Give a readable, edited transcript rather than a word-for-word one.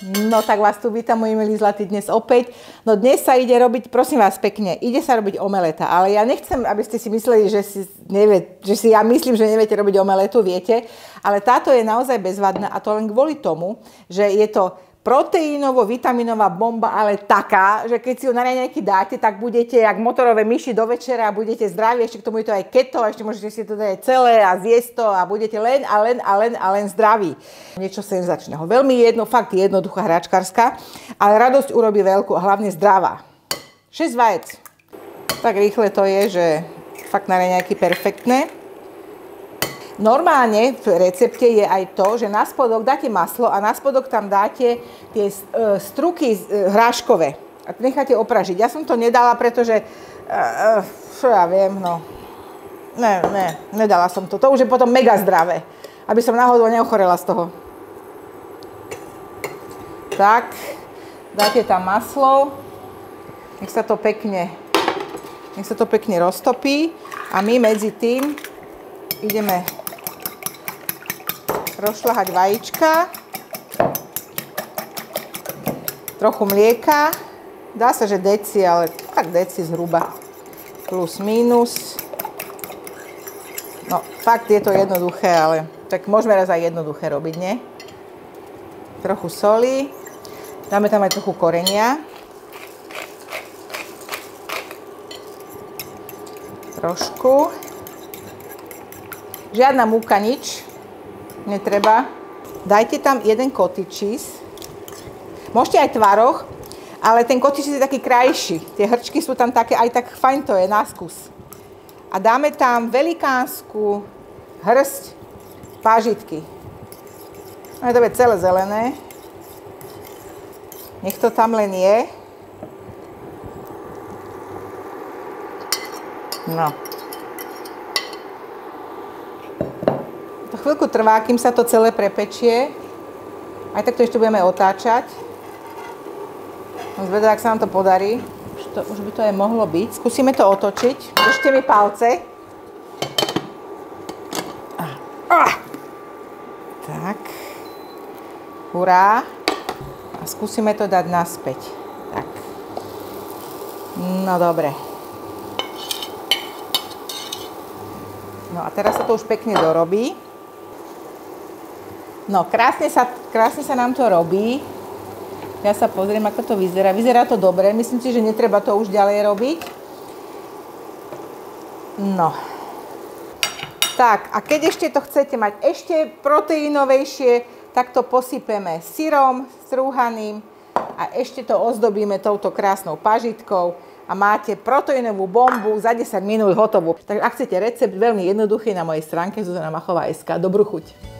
No tak vás tu vítam, moji milí zlatí, dnes opäť. No dnes sa ide robiť, prosím vás pekne, ide sa robiť omeleta, ale ja nechcem, aby ste si mysleli, že ja myslím, že neviete robiť omeletu, viete, ale táto je naozaj bezvadná a to len kvôli tomu, že je to proteínovo-vitaminová bomba, ale taká, že keď si ju na raňajky dáte, tak budete jak motorové myši do večera a budete zdraví, ešte k tomu je to aj keto, ešte môžete si to dať celé a zjesť to a budete len zdraví. Niečo senzačného. Veľmi fakt jednoduchá hračkárska, ale radosť urobí veľkú a hlavne zdravá. 6 vajec. Tak rýchle to je, že fakt na raňajky perfektné. Normálne v recepte je aj to, že na spodok dáte maslo a na spodok tam dáte tie struky hráškové a necháte opražiť. Ja som to nedala, pretože, čo ja viem, no, nedala som to. To už je potom mega zdravé, aby som náhodou neochorela z toho. Tak, dáte tam maslo, nech sa to pekne roztopí a my medzi tým ideme rozšľahať vajíčka, trochu mlieka, dá sa, že deci, ale tak deci zhruba, plus minus. No, fakt je to jednoduché, ale tak môžeme raz aj jednoduché robiť, nie? Trochu soli, dáme tam aj trochu korenia. Trošku. Žiadna múka, nič. Netreba. Dajte tam jeden cottage cheese. Môžete aj tvaroh, ale ten cottage cheese je taký krajší. Tie hrčky sú tam také, aj tak fajn to je, na skús. A dáme tam velikánsku hrst pážitky. No je to celé zelené. Nech to tam len je. No. To chvíľku trvá, kým sa to celé prepečie. Aj tak to ešte budeme otáčať. Zvedám, ak sa nám to podarí. Už by to aj mohlo byť. Skúsime to otočiť. Držte mi palce. Tak. Hurá. A skúsime to dať naspäť. Tak. No dobre. No a teraz sa to už pekne dorobí. No, krásne sa nám to robí. Ja sa pozriem, ako to vyzerá. Vyzerá to dobre. Myslím si, že netreba to už ďalej robiť. No. Tak, a keď ešte to chcete mať ešte proteínovejšie, tak to posypeme syrom strúhaným a ešte to ozdobíme touto krásnou pažitkou a máte proteínovú bombu za 10 minút hotovú. Takže ak chcete recept, veľmi jednoduchý, na mojej stránke zuzanamachová.sk. Dobrú chuť.